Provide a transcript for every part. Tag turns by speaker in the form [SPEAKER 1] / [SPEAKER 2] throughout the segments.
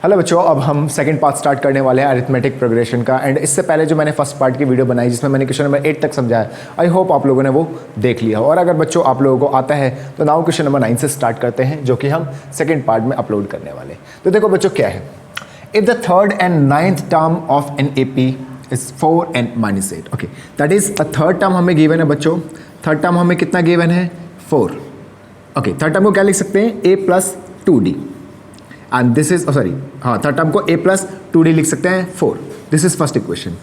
[SPEAKER 1] Hello बच्चों, अब हम सेकंड पार्ट स्टार्ट करने वाले हैं अरिथमेटिक प्रोग्रेशन का। एंड इससे पहले जो मैंने फर्स्ट पार्ट की वीडियो बनाई जिसमें मैंने क्वेश्चन नंबर 8 तक समझाया, आई होप आप लोगों ने वो देख लिया हो। और अगर बच्चों आप लोगों को आता है तो नाउ क्वेश्चन नंबर 9 से स्टार्ट करते हैं, जो कि हम सेकंड पार्ट में अपलोड करने वाले हैं। तो देखो बच्चों क्या है, if the third and ninth term of an AP is 4 and -8, okay, that is a third term हमें गिवन है बच्चों। थर्ड टर्म हमें कितना गिवन है? 4। ओके, थर्ड टर्म को क्या लिख सकते हैं? A + 2D and this is sorry, हाँ, थर्ड टर्म को A + 2D लिख सकते हैं 4। This is first equation.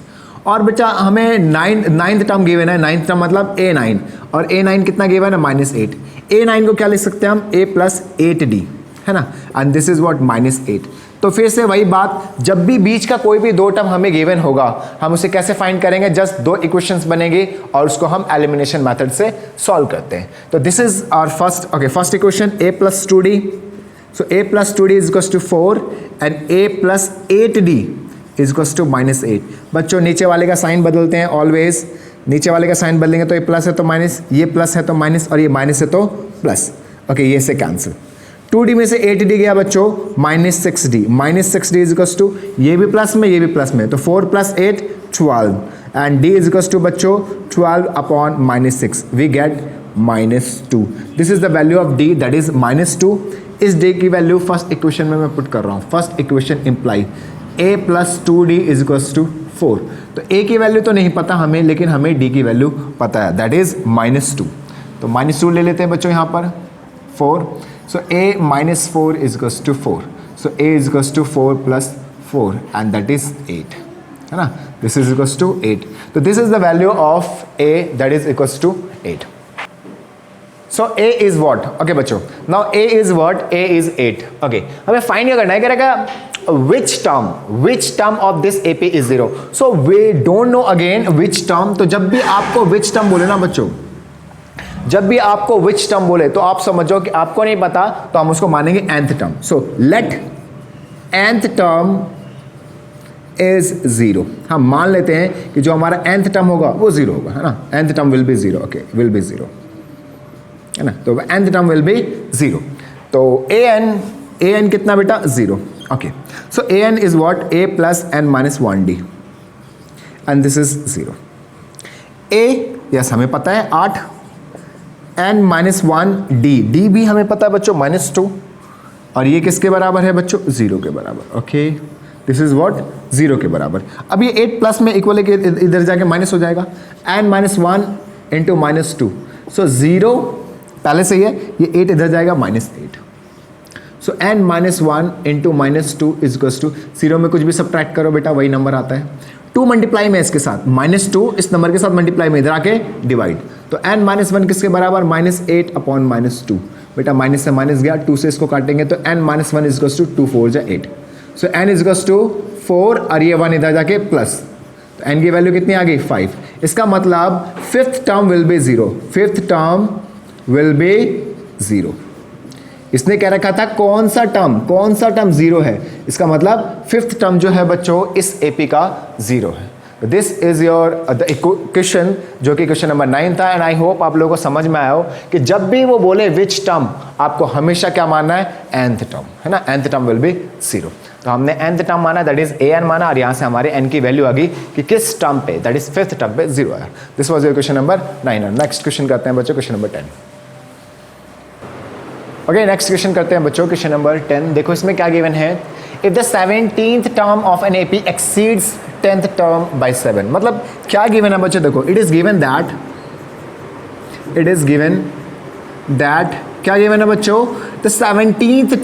[SPEAKER 1] और बच्चा हमें नाइन्थ टर्म गिवन है, नाइन्थ टर्म मतलब A9, और A9 कितना गिवन है? -8। A9 को क्या लिख सकते हैं हम? A + 8D, है ना, एंड दिस इज व्हाट? -8। तो फिर से वही बात, जब भी बीच का कोई भी दो टर्म हमें गिवन होगा, हम उसे कैसे फाइंड करेंगे? जस्ट दो इक्वेशंस बनेंगे और उसको हम एलिमिनेशन मेथड से सॉल्व करते हैं। तो this is our first equation, A + 2D। So A + 2D is equals to 4 and A + 8D is equals to -8। बच्चों नीचे वाले का साइन बदलते हैं ऑलवेज, नीचे वाले का साइन बदलेंगे तो ये प्लस है तो माइनस, ये प्लस है तो माइनस, और ये माइनस है तो प्लस। ओके, ये से कैंसिल। 2D में से 8D गया बच्चों, -6D। -6D is equals to, ये भी प्लस में ये भी प्लस में, तो 4 + 8 12 and D is equals to बच्चों 12/-6, we get -2। This is the value of D, that is -2। इस D की वैल्यू फर्स्ट इक्वेशन में मैं पुट कर रहा हूँ। First equation imply A + 2D is equals to 4। तो A की वैल्यू तो नहीं पता हमें, लेकिन हमें D की वैल्यू पता है, दैट इज -2। तो -2 ले लेते हैं बच्चों यहाँ पर, 4। So A - 4 is equals to 4। So A is equals to 4 + 4 and that is 8, है ना। This is equals to 8। तो this is the value of A, that is equals to 8। So A is what? Okay बच्चों, now A is what? A is 8. Okay, हमें find क्या करना है? करेगा which term of this AP is 0. So we don't know again which term. तो जब भी आपको which term बोले ना बच्चों, जब भी आपको which term बोले तो आप समझो कि आपको नहीं पता, तो हम उसको मानेंगे nth term. So let nth term is 0. हम मान लेते हैं कि जो हमारा nth term होगा वो 0 होगा, है ना। nth term will be 0. Okay, will be 0, है ना। तो nth टर्म विल बी 0। तो an कितना बेटा? 0। Okay, so an is what? A + n - 1D and this is 0। A yes हमें पता है 8, n - 1D, D भी हमें पता है बच्चों -2, और ये किसके बराबर है बच्चों? 0 के बराबर। Okay, this is what? 0 के बराबर। अब ये 8 प्लस में इक्वल है कि इधर जाके माइनस हो जाएगा, n - 1 × -2, सो 0 पहले से ही है, ये 8 इधर जाएगा -8। So n - 1 × -2 is equals to 0 में कुछ भी सब्ट्रैक्ट करो बेटा, वही नंबर आता है। 2 मल्टीप्लाई में इसके साथ, -2 इस नंबर के साथ मल्टीप्लाई में, इधर आके डिवाइड। तो n - 1 किसके बराबर? -8/-2। बेटा माइनस से माइनस गया, 2 से इसको काटेंगे तो n - 1 is equals to 2 4 = 8। So n is equals to 4 और ये 1 इधर जाके प्लस, तो n की वैल्यू कितनी आ गई? 5। इसका मतलब fifth term will be 0। Fifth term will be 0। इसने कह रखा था कौन सा टर्म 0 है, इसका मतलब फिफ्थ टर्म जो है बच्चों इस AP का 0 है। This is your the equation, जो कि क्वेश्चन नंबर 9 था। एंड आई होप आप लोगों को समझ में आया हो कि जब भी वो बोले विच टर्म, आपको हमेशा क्या मानना है? nth टर्म, है ना। nth term will be 0। तो हमने nth टर्म माना, दैट इज an माना, और यहाँ से हमारे n की वैल्यू आ गई कि किस टर्म पे, दैट इज फिफ्थ टर्म पे 0 आया। This was your question number 9। Next question करते हैं बच्चों, question number 10। Okay, next question करते हैं बच्चों, क्वेश्चन नंबर 10। देखो इसमें क्या गिवन है, if the 17th term of an AP exceeds 10th term by 7। मतलब क्या गिवन है बच्चों? देखो इट इज गिवन दैट क्या गिवन है बच्चों? द 17th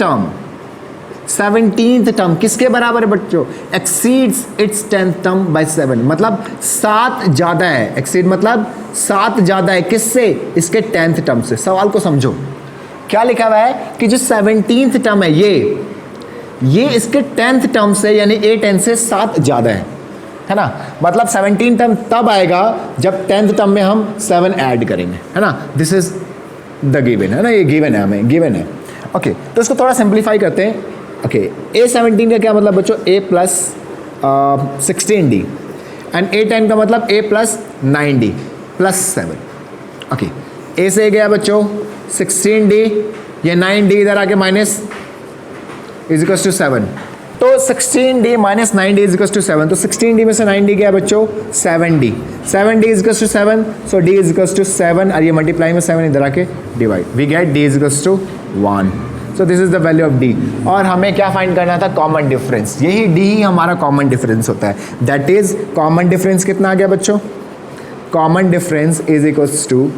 [SPEAKER 1] टर्म किसके बराबर है बच्चों? Exceeds its 10th term by 7। मतलब 7 ज्यादा है, एक्सीड मतलब 7 ज्यादा है किससे? इसके 10th टर्म से। सवाल को समझो, क्या लिखा हुआ है कि जो 17th टर्म है ये इसके 10th टर्म से यानी A10 से 7 ज्यादा है ना। मतलब 17 टर्म तब आएगा जब 10th टर्म में हम 7 ऐड करेंगे, है ना। दिस इज द गिवन, है ना, ये गिवन है, हमें गिवन है। ओके, तो इसको थोड़ा सिंप्लीफाई करते हैं। ओके, A17 का क्या मतलब बच्चों? A + 16D एंड A10 का मतलब A + 9D + 7। ओके, A से गया बच्चों 16D, ये 9D इधर आके माइनस इज इक्वल्स टू 7। तो 16d minus 9d is equal to 7, तो 16d में से 9d गया बच्चों 7d, 7d is equal to 7, so d is equal to 7 और ये मल्टीप्लाई में 7 इधर आके divide, we get d is equal to 1, so this is the value of d। और हमें क्या फाइंड करना था, कॉमन डिफरेंस, यही d ही हमारा कॉमन डिफरेंस होता है, दैट इज कॉमन डिफरेंस कितना आ गया बच्चों, common difference is equal to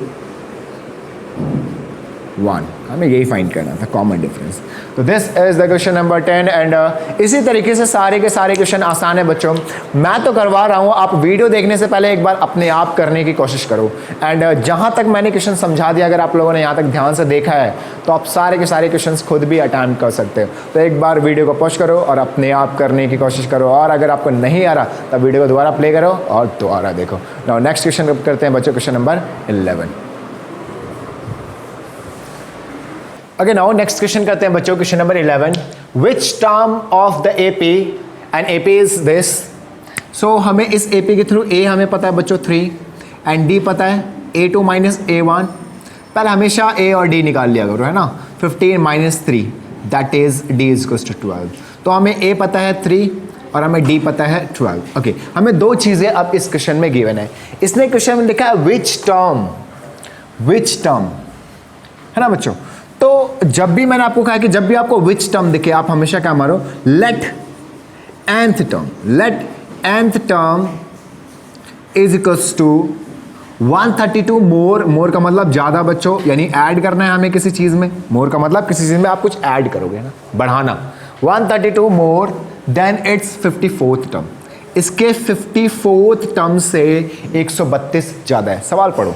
[SPEAKER 1] 1, हमें यही फाइंड करना था कॉमन डिफरेंस। तो this is the question number 10 and इसी तरीके से सारे के सारे क्वेश्चन आसान है बच्चों, मैं तो करवा रहा हूँ, आप वीडियो देखने से पहले एक बार अपने आप करने की कोशिश करो एंड जहाँ तक मैंने क्वेश्चन समझा दिया, अगर आप लोगों ने यहाँ तक ध्यान से देखा है तो आप सारे के सारे क्वेश्चन खुद भी अटेम्प्ट कर सकते हो। तो एक बार वीडियो को पॉज करो और अपने आप करने की कोशिश करो, और अगर आपको नहीं आ रहा तो वीडियो को दोबारा प्ले करो और दोबारा देखो। नाउ नेक्स्ट क्वेश्चन करते हैं बच्चों, question number 11। Okay, now next question करते हैं बच्चों, question number 11, which term of the AP and AP is this, so हमें इस AP के थ्रू A हमें पता है बच्चों 3 एंड D पता है A2 माइनस A1, पहले हमेशा A और D निकाल लिया करो, है ना, 15 minus 3 that is D is equal to 12, तो हमें A पता है 3 और हमें D पता है 12। ओके, हमें दो चीज़ें अब इस क्वेश्चन में गिवन है, इसने क्वेश्चन में लिखा है which term, है ना बच्चों। तो जब भी मैंने आपको कहा कि जब भी आपको विच टर्म दिखे आप हमेशा क्या मारो, let nth term is equals to 132 more का मतलब ज़्यादा बच्चों, यानी ऐड करना है हमें किसी चीज़ में, मोर का मतलब किसी चीज़ में आप कुछ ऐड करोगे ना, बढ़ाना, 132 more than it's 54th term, इसके 54th टर्म से 132 ज़्यादा है। सवाल पढ़ो,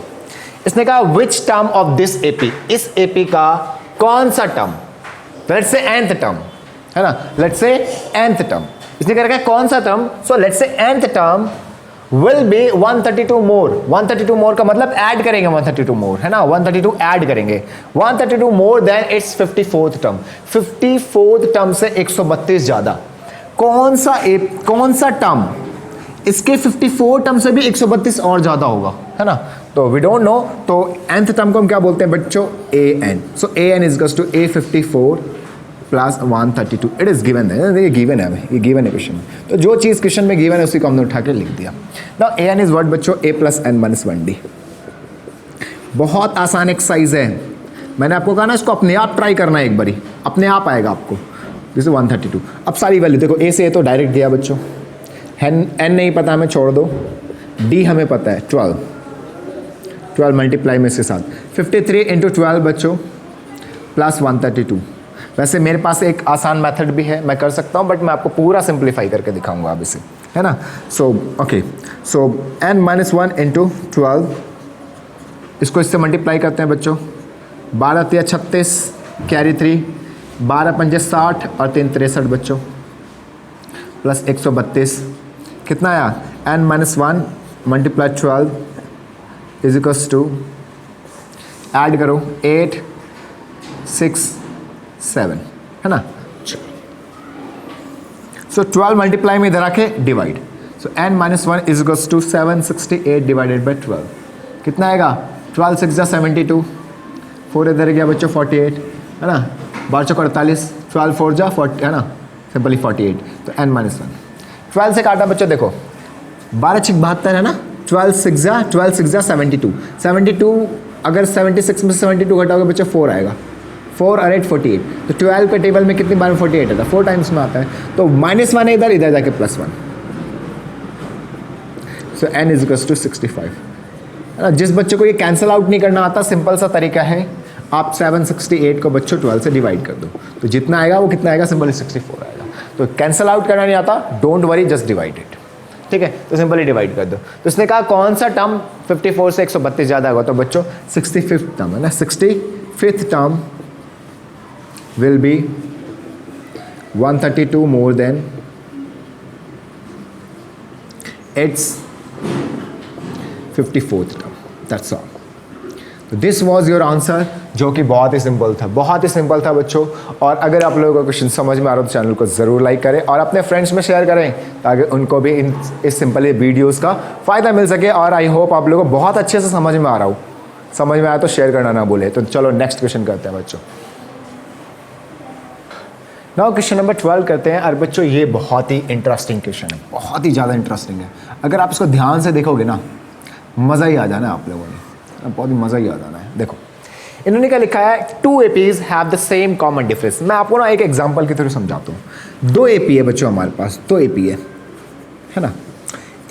[SPEAKER 1] इसने कहा which term of this AP, इस एपी का कौन सा term, let's say nth term, है ना, लेट्स से nth टर्म, इसने कह रखा है कौन सा term, so let's say nth term will be 132 more, 132 more का मतलब ऐड करेंगे 132 मोर, है ना, 132 ऐड करेंगे, 132 more than it's 54th term, 54th term से 132 ज़्यादा, कौन सा टर्म इसके 54 टर्म से भी 132 और ज़्यादा होगा, है ना, तो वी डोंट नो, तो nth टर्म को हम क्या बोलते हैं बच्चों, an, so an is equals to A54 plus 132, it is given है, ये गिवन है, ये गिवन है क्वेश्चन में, तो जो चीज़ क्वेश्चन में गिवन है उसी को हमने उठा के लिख दिया। नाउ an इज व्हाट बच्चों, a plus n minus 1d, बहुत आसान एक्सरसाइज है, मैंने आपको कहा ना इसको अपने आप ट्राई करना है, एक बारी अपने आप आएगा आपको, जैसे 132। अब सारी वैल्यू देखो, a से a तो डायरेक्ट दिया बच्चों, n नहीं पता हमें छोड़ दो, d हमें पता है 12 मल्टीप्लाई में इसके साथ 53 इंटू 12 बच्चों प्लस 132। वैसे मेरे पास एक आसान मेथड भी है, मैं कर सकता हूँ, बट मैं आपको पूरा सिंप्लीफाई करके दिखाऊंगा अब इसे, है ना। So okay, so n minus 1 into 12, इसको इससे मल्टीप्लाई करते हैं बच्चों, 12 3 36 कैरी 3, 12 5 60 और 3 63 बच्चों प्लस 132, कितना आया, n minus 1 multiply 12 is equals to, add करो 8 6 7, है ना। सो 12 मल्टीप्लाई में इधर आके divide, so n minus 1 is equals to 768 divided by 12, कितना आएगा, 12 6 72, 4 इधर गया बच्चों 48, है ना, 12 चौक 48, 12 4 जा 40, है ना, सिंपली 48, तो n माइनस 1 12 से काटा बच्चों, देखो 12 6 72 है ना, 12 6 जा 72, अगर 76 में से 72 घटाओगे बच्चों 4 आएगा, 4 और 8 48, तो 12 के टेबल में कितनी बार में 48 आता है, 4 टाइम्स में आता है, तो माइनस 1 है इधर जाके plus 1, so n is equals to 65। जिस बच्चे को ये कैंसिल आउट नहीं करना आता, सिंपल सा तरीका है, आप 768 को बच्चों 12 से डिवाइड कर दो, तो जितना आएगा वो कितना आएगा, सिंपली 64 आएगा। तो कैंसिल आउट करना नहीं आता, don't worry, just divide it, ठीक है, तो सिंपली डिवाइड कर दो। तो इसने कहा कौन सा टर्म 54 से 132 ज़्यादा होगा, तो बच्चों 65th टर्म है ना, 65th term will be 132 more than it's 54th term, that's all. तो दिस वॉज योर आंसर, जो कि बहुत ही सिंपल था बच्चों। और अगर आप लोगों को क्वेश्चन समझ में आ रहा हो तो चैनल को ज़रूर लाइक करें और अपने फ्रेंड्स में शेयर करें, ताकि उनको भी इस सिंपल वीडियोस का फ़ायदा मिल सके। और आई होप आप लोगों को बहुत अच्छे से समझ में आ रहा हो, समझ में आया तो शेयर करना ना भूले। तो चलो नेक्स्ट क्वेश्चन करते हैं बच्चों। नाउ क्वेश्चन नंबर 12 करते हैं। और बच्चों ये बहुत ही इंटरेस्टिंग क्वेश्चन है, बहुत ही ज़्यादा इंटरेस्टिंग है। अगर आप इसको ध्यान से देखोगे ना, मज़ा ही आ जाना है आप लोगों ने, बहुत ही मज़ा ही आ जाना है। देखो इन्होंने क्या लिखा है, 2 APs have the same common difference. मैं आपको ना एक एग्जांपल के थ्रू समझाता हूँ। 2 AP है बच्चों हमारे पास, 2 AP है ना।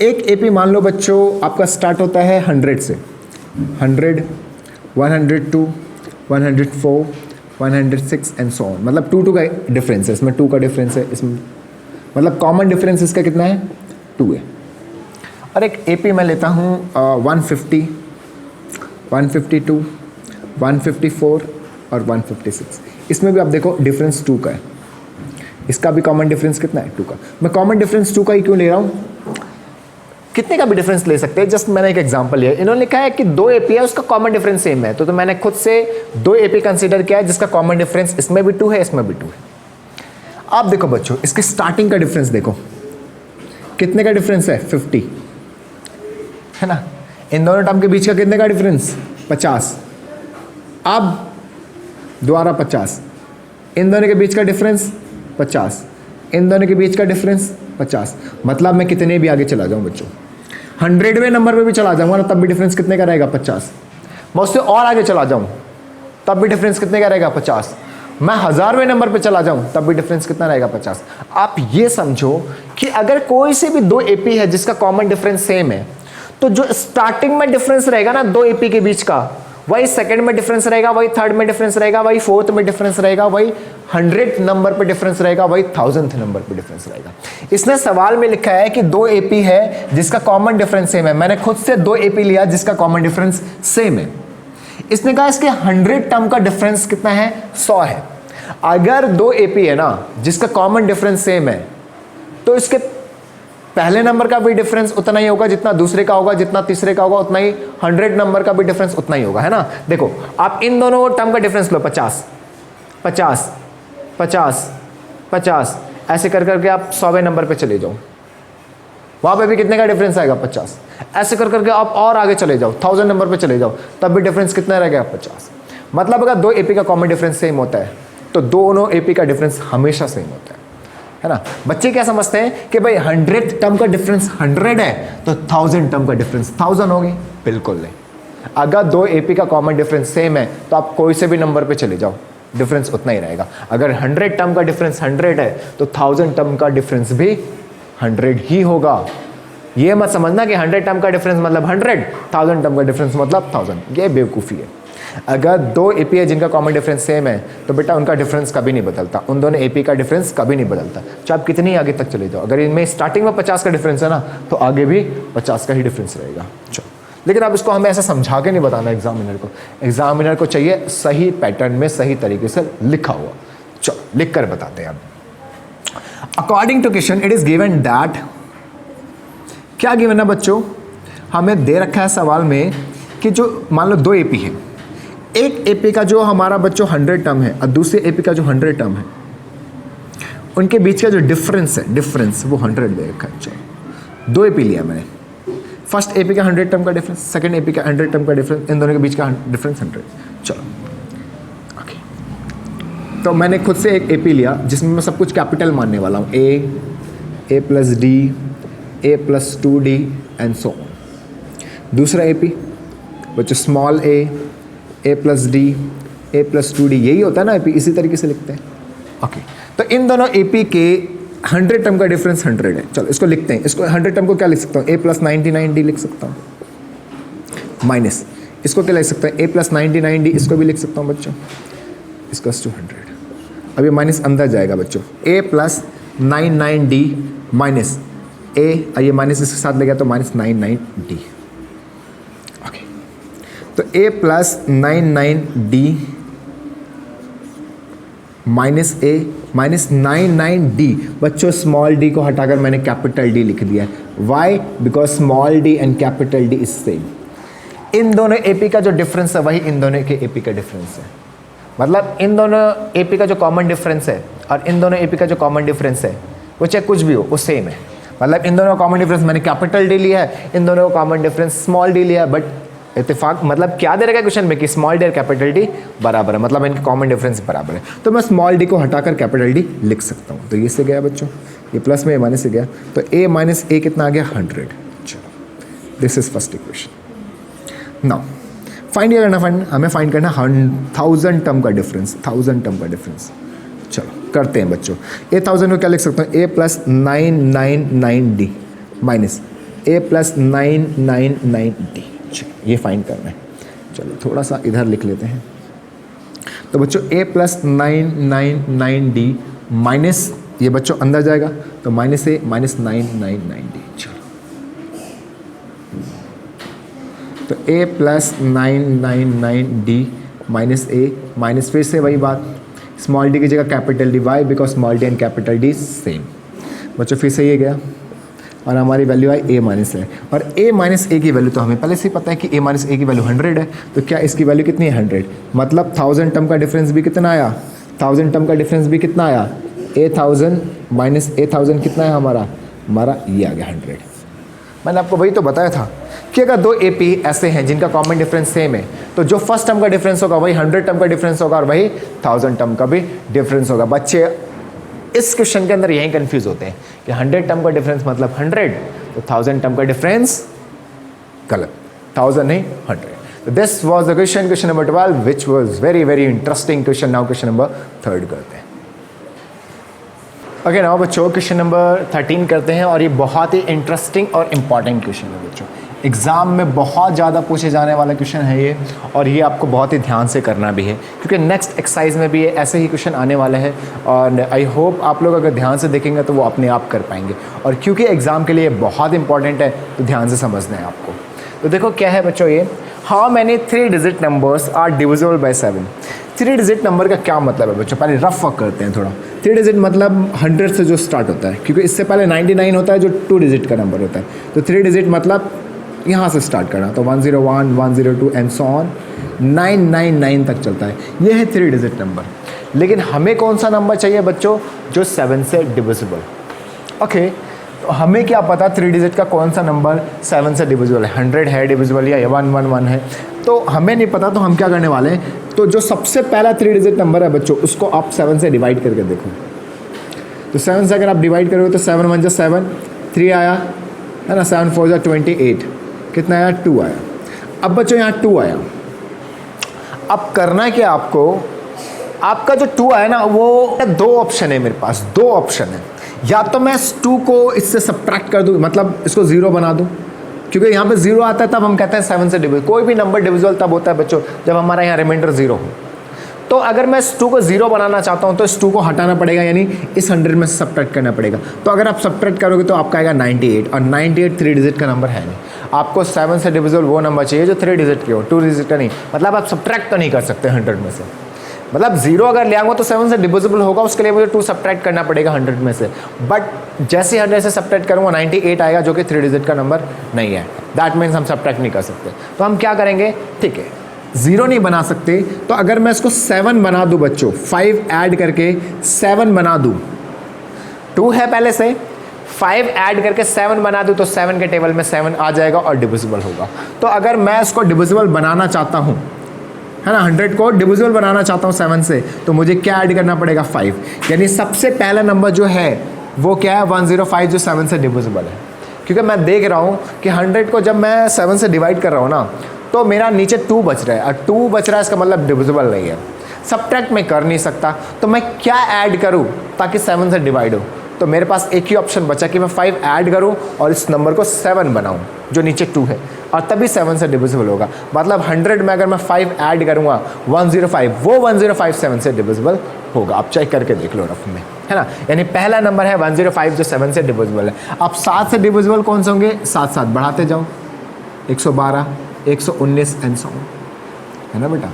[SPEAKER 1] एक AP मान लो बच्चों आपका स्टार्ट होता है 100 से, 100, 102, 104, 106 एंड सो ऑन। मतलब 2 का डिफरेंस है इसमें, 2 का डिफरेंस है इसमें, मतलब कॉमन डिफरेंस इसका कितना है, 2 है। और एक AP मैं लेता हूँ 150, 152, 154 और 156। इसमें भी आप देखो डिफरेंस 2 का है, इसका भी कॉमन डिफरेंस कितना है, 2 का। मैं कॉमन डिफरेंस 2 का ही क्यों ले रहा हूँ, कितने का भी डिफरेंस ले सकते हैं, जस्ट मैंने एक एग्जांपल लिया। इन्होंने लिखा है कि 2 AP है उसका कॉमन डिफरेंस सेम है, तो मैंने खुद से 2 AP कंसीडर किया है जिसका कॉमन डिफरेंस इसमें भी 2 है, इसमें भी 2 है। आप देखो बच्चों इसके स्टार्टिंग का डिफरेंस देखो, कितने का डिफरेंस है, 50 है ना। इन दोनों टर्म के बीच का कितने का डिफरेंस, 50। अब दोबारा 50, इन दोनों के बीच का डिफरेंस 50, इन दोनों के बीच का डिफरेंस 50। मतलब मैं कितने भी आगे चला जाऊं बच्चों, 100वें नंबर पे भी चला जाऊंगा ना तब भी डिफरेंस कितने का रहेगा, 50। मैं उससे और आगे चला जाऊं तब भी डिफरेंस कितने का रहेगा, 50। मैं 1000वें नंबर पे चला जाऊं तब भी डिफरेंस कितना रहेगा, 50। आप ये समझो कि अगर कोई से भी 2 AP है जिसका कॉमन डिफरेंस सेम है, तो जो स्टार्टिंग में डिफरेंस रहेगा ना 2 AP के बीच का, वही सेकंड में डिफरेंस रहेगा, वही थर्ड में डिफरेंस रहेगा, वही फोर्थ में डिफरेंस रहेगा, वही 100th नंबर पे डिफरेंस रहेगा, वही 1000th नंबर पे डिफरेंस रहेगा। इसने सवाल में लिखा है कि 2 AP है जिसका कॉमन डिफरेंस सेम है, मैंने खुद से 2 AP लिया जिसका कॉमन डिफरेंस सेम है। इसने कहा इसके 100 टर्म का डिफरेंस कितना है, 100 है। अगर 2 AP है ना जिसका कॉमन डिफरेंस सेम है, तो इसके पहले नंबर का भी डिफरेंस उतना ही होगा जितना दूसरे का होगा, जितना तीसरे का होगा उतना ही 100 नंबर का भी डिफरेंस उतना ही होगा, है ना। देखो आप इन दोनों टर्म का डिफरेंस लो, 50, 50, 50, 50, ऐसे कर करके आप 100वें नंबर पे चले जाओ, वहां पे भी कितने का डिफरेंस आएगा, 50। ऐसे कर करके आप और आगे चले जाओ, 1000 नंबर पे चले जाओ, तब भी डिफरेंस कितना रहेगा, 50। मतलब अगर 2 AP का कॉमन डिफरेंस सेम होता है तो दोनों AP का डिफरेंस हमेशा सेम होता है ना। बच्चे क्या समझते हैं कि भाई 100th टर्म का डिफरेंस 100 है तो 1000 टर्म का डिफरेंस 1000 होगी, बिल्कुल नहीं। अगर 2 AP का कॉमन डिफरेंस सेम है तो आप कोई से भी नंबर पे चले जाओ, डिफरेंस उतना ही रहेगा। अगर 100 टर्म का डिफरेंस 100 है तो 1000 टर्म का डिफरेंस भी 100 ही होगा। ये मत समझना कि 100 टर्म का डिफरेंस मतलब 100, 1000 टर्म का डिफरेंस मतलब 1000, ये बेवकूफ़ी है। अगर 2 AP है जिनका कॉमन डिफरेंस सेम है तो बेटा उनका डिफरेंस कभी नहीं बदलता, उन दोनों AP का डिफरेंस कभी नहीं बदलता, चाहे आप कितनी आगे तक चले जाओ। अगर इनमें स्टार्टिंग में 50 का डिफरेंस है ना तो आगे भी 50 का ही डिफरेंस रहेगा। चलो, लेकिन अब इसको हमें ऐसा समझा के नहीं बताना एग्जामिनर को, एग्जामिनर को चाहिए सही पैटर्न में सही तरीके से लिखा हुआ। चलो लिख कर बताते हैं। अब according to question it is given that, क्या गिवन है बच्चों, हमें दे रखा है सवाल में कि जो मान लो 2 AP है, एक AP का जो हमारा बच्चों 100 टर्म है और दूसरे AP का जो 100 टर्म है, उनके बीच का जो डिफरेंस है, डिफरेंस वो 100 दे रखा है। चलो 2 AP लिया मैंने, फर्स्ट AP का 100 टर्म का डिफरेंस, सेकंड AP का 100 टर्म का डिफरेंस, इन दोनों के बीच का डिफरेंस 100। चलो ओके, तो मैंने खुद से एक AP लिया जिसमें मैं सब कुछ कैपिटल मानने वाला हूँ, A plus D, A plus 2D and so on. दूसरा AP बच्चों small a plus D, A plus 2D, यही होता है ना AP, इसी तरीके से लिखते हैं। ओके, तो इन दोनों AP के 100 टर्म का डिफरेंस 100 है। चलो इसको लिखते हैं, इसको 100 टर्म को क्या लिख सकता हूँ, A प्लस 99D लिख सकता हूँ, माइनस इसको क्या लिख सकता है, A प्लस 99D, इसको भी लिख सकता हूँ बच्चों, इसको 200। अब ये माइनस अंदर जाएगा बच्चों, A plus 99D minus A, ये माइनस इसके साथ लग गया तो माइनस 99D। ओके, तो A plus 99D minus A minus 99D। बच्चों स्मॉल d को हटाकर मैंने कैपिटल D लिख दिया है। Why? Because small d and capital D is same. इन दोनों AP का जो डिफरेंस है वही इन दोनों के AP का डिफरेंस है। मतलब इन दोनों AP का जो कॉमन डिफरेंस है और इन दोनों AP का जो कॉमन डिफरेंस है वो चाहे कुछ भी हो वो सेम है। मतलब इन दोनों का कॉमन डिफरेंस मैंने कैपिटल D लिया है, इन दोनों का कॉमन डिफरेंस स्मॉल d लिया है, बट इत्तेफाक मतलब क्या दे रखा है क्वेश्चन में कि स्मॉल डी और कैपिटल डी बराबर है, मतलब इनके कॉमन डिफरेंस बराबर है। तो मैं स्मॉल डी को हटाकर कैपिटल डी लिख सकता हूँ। तो ये से गया बच्चों, ये प्लस में ए माइनस से गया, तो ए माइनस ए कितना आ गया 100। चलो this is first equation. Now find क्या करना, हमें फाइंड करना 1000 टर्म का डिफरेंस, 1000 टर्म का डिफरेंस। चलो करते हैं बच्चों। ए 1000 को क्या लिख सकता हूँ, ए प्लस 999 डी माइनस ए प्लस 999 डी। ये फाइंड करना है। चलो थोड़ा सा इधर लिख लेते हैं। तो बच्चों ए प्लस 999 डी माइनस ये बच्चों अंदर जाएगा तो माइनस ए माइनस 999 डी। चलो तो ए प्लस 999 डी माइनस ए माइनस फिर से वही बात, स्मॉल डी की जगह capital D, Y because small D and capital D same. बच्चों फिर से ये गया और हमारी वैल्यू आई ए माइनस है, और ए माइनस ए की वैल्यू तो हमें पहले से ही पता है कि ए माइनस ए की वैल्यू 100 है। तो क्या इसकी वैल्यू कितनी है 100, मतलब 1000 टर्म का डिफरेंस भी कितना आया, 1000 टर्म का डिफरेंस भी कितना आया, ए 1000 माइनस ए 1000 कितना है हमारा ये आ गया 100। मैंने आपको वही तो बताया था कि अगर दो ए पी ऐसे हैं जिनका कॉमन डिफरेंस सेम है तो जो फर्स्ट टर्म का डिफरेंस होगा वही 100 टर्म का डिफरेंस होगा और वही 1000 टर्म का भी डिफरेंस होगा। बच्चे इस क्वेश्चन के अंदर यही कंफ्यूज होते हैं कि 100 टर्म का डिफरेंस मतलब 100, तो 1000 टर्म का डिफरेंस गलत, 1000 नहीं 100। This was the question number 12 which was very very interesting question. Now question number 3 करते हैं। ओके नाउ बच्चों क्वेश्चन नंबर 13 करते हैं, और ये बहुत ही इंटरेस्टिंग और इम्पॉर्टेंट क्वेश्चन है बच्चों। एग्ज़ाम में बहुत ज़्यादा पूछे जाने वाला क्वेश्चन है ये, और ये आपको बहुत ही ध्यान से करना भी है क्योंकि नेक्स्ट एक्सरसाइज में भी ये ऐसे ही क्वेश्चन आने वाले हैं, और आई होप आप लोग अगर ध्यान से देखेंगे तो वो अपने आप कर पाएंगे। और क्योंकि एग्ज़ाम के लिए बहुत इंपॉर्टेंट है तो ध्यान से समझना है आपको। तो देखो क्या है बच्चों, ये how many 3 digit numbers are divisible by 7। 3 digit number का क्या मतलब है बच्चों, पहले रफ वर्क करते हैं थोड़ा। 3 डिजिट मतलब 100 से जो स्टार्ट होता है, क्योंकि इससे पहले 99 होता है जो 2 डिजिट का नंबर होता है। तो 3 डिजिट मतलब यहाँ से स्टार्ट करना, तो 101, 102 एंड सो ऑन 999 तक चलता है। ये है 3 डिजिट नंबर। लेकिन हमें कौन सा नंबर चाहिए बच्चों, जो 7 से डिविजिबल। ओके तो हमें क्या पता 3 डिजिट का कौन सा नंबर 7 से डिविजिबल है, 100 है डिविजिबल या 111 है, तो हमें नहीं पता। तो हम क्या करने वाले हैं, तो जो सबसे पहला 3 डिजिट नंबर है बच्चों उसको आप 7 से डिवाइड करके देखो। तो 7 से अगर आप डिवाइड करोगे तो 7 1 7, 3 आया है ना, 7 4 28, कितना आया 2 आया। अब बच्चों यहाँ 2 आया, अब करना क्या आपको, आपका जो 2 आया ना वो 2 ऑप्शन है मेरे पास, 2 ऑप्शन है। या तो मैं इस 2 को इससे सब्ट्रैक्ट कर दूँ, मतलब इसको 0 बना दूँ, क्योंकि यहाँ पे 0 आता है तब हम कहते हैं 7 से डिविजिबल। कोई भी नंबर डिविजिबल तब होता है बच्चों जब हमारा यहाँ रिमाइंडर 0 हो। तो अगर मैं इस 2 को 0 बनाना चाहता हूँ तो इस 2 को हटाना पड़ेगा, यानी इस 100 में से सब्ट्रैक्ट करना पड़ेगा। तो अगर आप सब्ट्रैक्ट करोगे तो आपका आएगा 98, और 98 3 डिजिट का नंबर है नहीं। आपको 7 से डिविजिबल वो नंबर चाहिए जो 3 डिजिट के हो, 2 डिजिट का नहीं। मतलब आप सब्ट्रैक्ट तो नहीं कर सकते 100 में से, मतलब 0 अगर ले आऊँगा तो 7 से डिविजिबल होगा, उसके लिए मुझे 2 सब्ट्रैक्ट करना पड़ेगा 100 में से। बट जैसे 100 से सब्ट्रैक्ट करूँगा 98 आएगा जो कि 3 डिजिट का नंबर नहीं है। दैट मीन्स हम सब्ट्रैक्ट नहीं कर सकते। तो हम क्या करेंगे, ठीक है 0 नहीं बना सकते, तो अगर मैं इसको 7 बना दूँ बच्चों, 5 ऐड करके 7 बना दूँ, 2 है पहले से, 5 ऐड करके 7 बना दूँ तो 7 के टेबल में 7 आ जाएगा और डिविजिबल होगा। तो अगर मैं इसको डिविजिबल बनाना चाहता हूँ, है ना, 100 को डिविजिबल बनाना चाहता हूँ 7 से, तो मुझे क्या ऐड करना पड़ेगा 5। यानी सबसे पहला नंबर जो है वो क्या है 105, जो 7 से डिविजिबल है। क्योंकि मैं देख रहा हूँ कि 100 को जब मैं 7 से डिवाइड कर रहा हूँ ना तो मेरा नीचे 2 बच रहा है, और 2 बच रहा है इसका मतलब डिविजिबल नहीं है। सब्ट्रैक्ट मैं कर नहीं सकता, तो मैं क्या ऐड करूँ ताकि 7 से डिवाइड हो। तो मेरे पास एक ही ऑप्शन बचा कि मैं 5 ऐड करूं और इस नंबर को 7 बनाऊं जो नीचे 2 है, और तभी 7 से डिविजिबल होगा। मतलब 100 में अगर मैं 5 ऐड करूंगा 105, वो 105 7 से डिविजिबल होगा। आप चेक करके देख लो रफ में, है ना। यानी पहला नंबर है 105 जो 7 से डिविजिबल है। अब 7 से डिविजिबल कौन से होंगे, 7 7 बढ़ाते जाओ, 112, 119 एंड सो ऑन, है ना बेटा,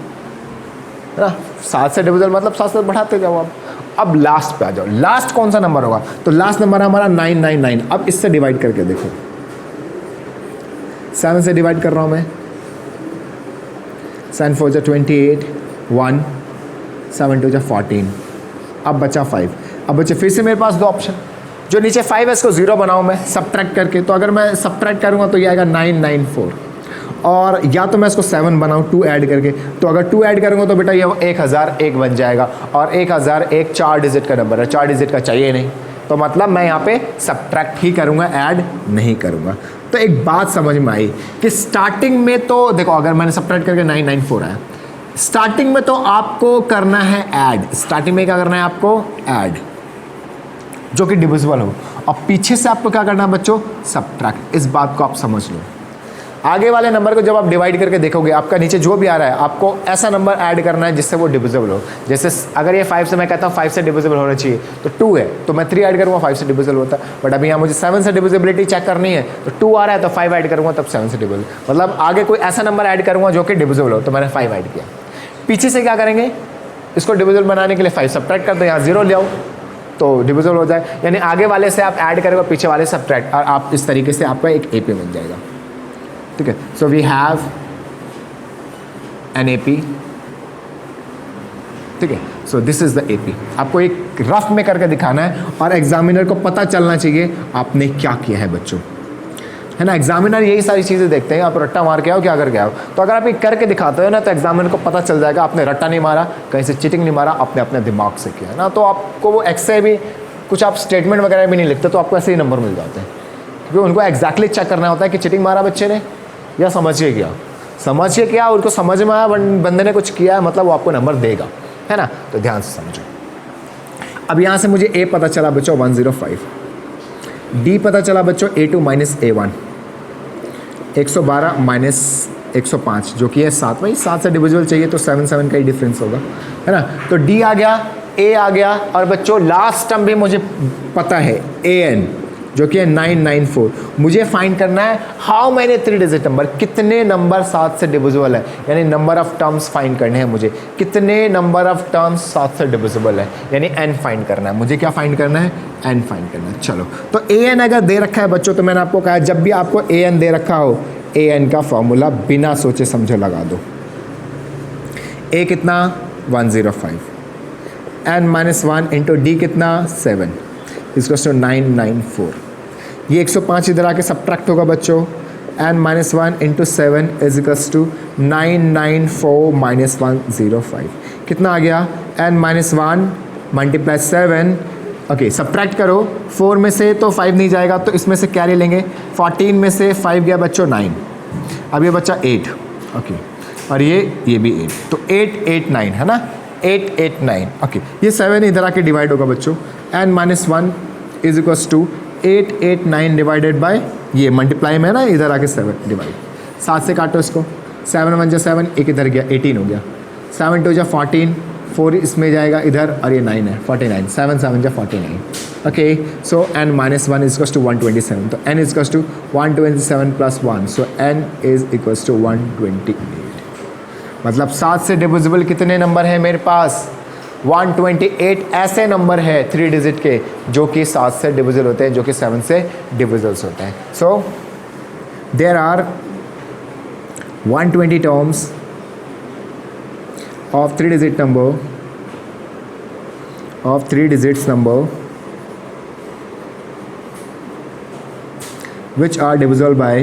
[SPEAKER 1] है ना। 7 से डिविजिबल मतलब 7 7 बढ़ाते जाओ आप। अब लास्ट पे आ जाओ, लास्ट कौन सा नंबर होगा, तो लास्ट नंबर हमारा 999। अब इससे डिवाइड करके देखो, 7 से डिवाइड कर रहा हूं मैं, 7 4 28, 1 7 2 14, अब बचा 5। अब बचे फिर से मेरे पास 2 ऑप्शन, जो नीचे 5 है इसको 0 बनाऊं मैं सब्ट्रैक्ट करके, तो अगर मैं सब्ट्रैक्ट करूंगा तो ये आएगा 994, और या तो मैं इसको 7 बनाऊँ 2 ऐड करके, तो अगर 2 ऐड करूँगा तो बेटा ये 1001 बन जाएगा, और 1001 4 डिजिट का नंबर है, 4 डिजिट का चाहिए नहीं, तो मतलब मैं यहाँ पे सब्ट्रैक्ट ही करूँगा, ऐड नहीं करूँगा। तो एक बात समझ में आई कि स्टार्टिंग में तो देखो अगर मैंने सब्ट्रैक्ट करके 994 आया, स्टार्टिंग में तो आपको करना है ऐड, स्टार्टिंग में क्या करना है आपको, ऐड, जो कि डिविजिबल हो, और पीछे से आपको क्या करना है बच्चों, सब्ट्रैक्ट। इस बात को आप समझ लो। आगे वाले नंबर को जब आप डिवाइड करके देखोगे, आपका नीचे जो भी आ रहा है आपको ऐसा नंबर ऐड करना है जिससे वो डिविजिबल हो। जैसे अगर ये 5 से मैं कहता हूँ 5 से डिविजिबल होना चाहिए, तो 2 है तो मैं 3 ऐड करूँगा 5 से डिविजिबल होता है, बट अभी यहाँ मुझे 7 से डिविजिबिलिटी चेक करनी है, तो 2 आ रहा है तो 5 ऐड करूँगा तब 7 से डिविजिबल, मतलब आगे कोई ऐसा नंबर ऐड करूँगा जो कि डिविजिबल हो, तो मैंने 5 ऐड किया। पीछे से क्या करेंगे, इसको डिविजिबल बनाने के लिए 5 सब्ट्रैक्ट कर दो, यहाँ 0 ले आओ तो डिविजिबल हो जाए, यानी आगे वाले से आप ऐड करोगे पीछे वाले सब्ट्रैक्ट, और आप इस तरीके से आपका एक AP बन जाएगा। ठीक है, so we have an AP। ठीक है, so this is the AP। आपको एक रफ में करके दिखाना है और एग्जामिनर को पता चलना चाहिए आपने क्या किया है बच्चों, है ना। एग्जामिनर यही सारी चीज़ें देखते हैं, आप रट्टा मार के आओ क्या करके आओ, तो अगर आप ये करके दिखाते हो ना तो एग्जामिनर को पता चल जाएगा आपने रट्टा नहीं मारा, कहीं से चीटिंग नहीं मारा, आपने अपने दिमाग से किया ना। तो आपको वो एक्से भी कुछ आप स्टेटमेंट वगैरह भी नहीं लिखते, तो आपको ऐसे ही नंबर मिल जाते हैं, क्योंकि उनको एग्जैक्टली चेक करना होता है कि चीटिंग मारा बच्चे ने या समझ के किया, उनको समझ में आया बंदे ने कुछ किया है, मतलब वो आपको नंबर देगा, है ना। तो ध्यान से समझो। अब यहाँ से मुझे A पता चला बच्चों 105, D पता चला बच्चों A2 माइनस A1, 112 माइनस 105 जो कि है 7, भाई 7 से डिविजिबल चाहिए तो 7 का ही डिफरेंस होगा, है ना। तो D आ गया, A आ गया, और बच्चों लास्ट टर्म भी मुझे पता है AN जो कि है 994। मुझे फाइंड करना है हाउ मैनी 3 डिजिट नंबर, कितने नंबर 7 से डिविजिबल है, यानी नंबर ऑफ टर्म्स फाइंड करने हैं मुझे, कितने नंबर ऑफ टर्म्स 7 से डिविजिबल है, यानी n फाइंड करना है मुझे। क्या फाइंड करना है, n फाइंड करना है। चलो, तो an अगर दे रखा है बच्चों, तो मैंने आपको कहा जब भी आपको an दे रखा हो, an का फॉर्मूला बिना सोचे समझे लगा दो। a कितना 105, n माइनस 1 इंटू डी कितना 7 इसको 994। ये 105 इधर आके सब्ट्रैक्ट होगा बच्चों, n minus 1 into 7 is equals to 994 minus 105। कितना आ गया, n minus 1 multiply 7, okay subtract करो, 4 में से तो 5 नहीं जाएगा तो इसमें से क्या ले लेंगे, 14 में से 5 गया बच्चों 9, अब ये बच्चा 8, ओके, और ये भी 8, तो 8 8 9 है ना, 8 8 9, ओके। ये 7 इधर आके डिवाइड होगा बच्चों, n minus 1 is equals to 8 8 9 divided by ये मल्टीप्लाई में है ना, इधर आके 7 डिवाइड, 7 से काटो इसको, 7 1 जा 7, एक इधर गया 18 हो गया, 7 2 जा 14, 4 इसमें जाएगा इधर, और ये 9 है 49, 7 7 जा 49, okay. So n minus 1 is equals to 127, तो n is equals to 127 plus 1, so n is equals to 128। मतलब 7 से डिविजिबल कितने नंबर है मेरे पास, 128 ऐसे नंबर है 3 डिजिट के जो कि 7 से डिविजिबल होते हैं, जो कि 7 से डिविजिबल्स होते हैं। So there are 120 terms of 3 digit number of 3 digits number which are divisible by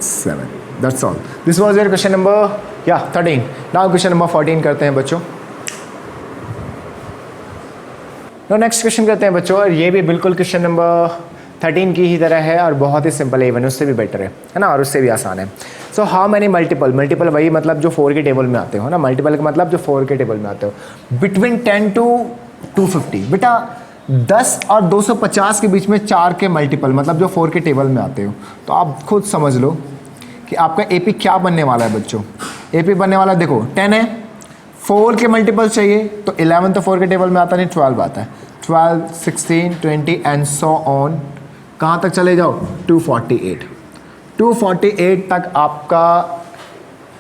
[SPEAKER 1] 7. That's all. This was your question number 13. Now question number 14 करते हैं बच्चों। तो नेक्स्ट क्वेश्चन करते हैं बच्चों, और ये भी बिल्कुल क्वेश्चन नंबर 13 की ही तरह है और बहुत ही सिंपल है, इवन उससे भी बेटर है ना, और उससे भी आसान है। सो हाउ मैनी मल्टीपल वही मतलब जो 4 के टेबल में आते हो ना, मल्टीपल का मतलब जो 4 के टेबल में आते हो, बिटवीन 10 to 250। बेटा 10 और 250 के बीच में 4 के मल्टीपल मतलब जो 4 के टेबल में आते हो, तो आप खुद समझ लो कि आपका AP क्या बनने वाला है बच्चों। AP बनने वाला देखो 10 है, 4 के मल्टीपल चाहिए तो 11 तो 4 के टेबल में आता नहीं, 12 आता है, 12 16 20 एंड सो ऑन। कहाँ तक चले जाओ, 248 तक आपका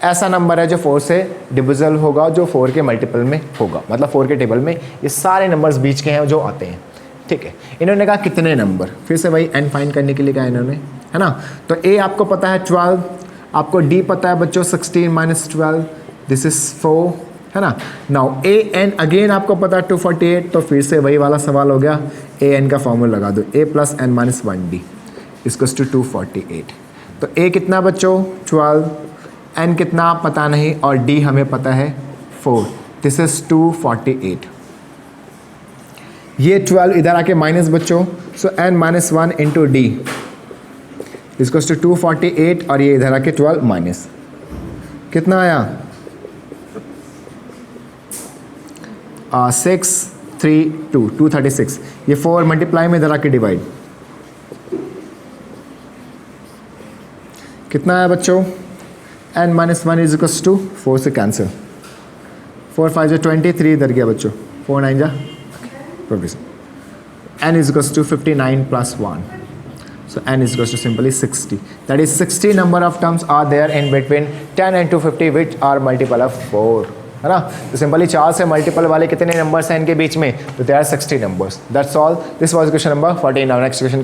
[SPEAKER 1] ऐसा नंबर है जो 4 से डिविजिबल होगा, जो 4 के मल्टीपल में होगा, मतलब 4 के टेबल में ये सारे नंबर्स बीच के हैं जो आते हैं। ठीक है, इन्होंने कहा कितने नंबर, फिर से वही n फाइंड करने के लिए कहा इन्होंने, है ना। तो A आपको पता है 12, आपको D पता है बच्चों 16 माइनस 12, दिस इज 4, है ना। नाउ ए एन अगेन आपको पता है 248, तो फिर से वही वाला सवाल हो गया, ए एन का फॉर्मूला लगा दो, a plus n minus 1d इसकस टू 248। तो ए कितना बच्चों 12, एन कितना पता नहीं और डी हमें पता है 4, दिस इज 248। ये 12 इधर आके माइनस बच्चों, so n minus 1 into d इसकस टू 248 और ये इधर आके 12 माइनस कितना आया 6 3 2 236। ये 4 मल्टीप्लाई में इधर आके डिवाइड कितना आया बच्चों, n minus 1 is equals to 4 से कैंसिल, 4 5 जो 23 इधर गया बच्चों, 4 9 जा progress, n is equals to 59 plus 1, so n is equals to simply 60, that is 60 number of terms are there in between 10 and 250 which are multiple of 4, है ना। तो simply 4 से मल्टीपल वाले कितने नंबर्स हैं इनके बीच में, तो there are 60 numbers, that's all, this was question number 14। now next question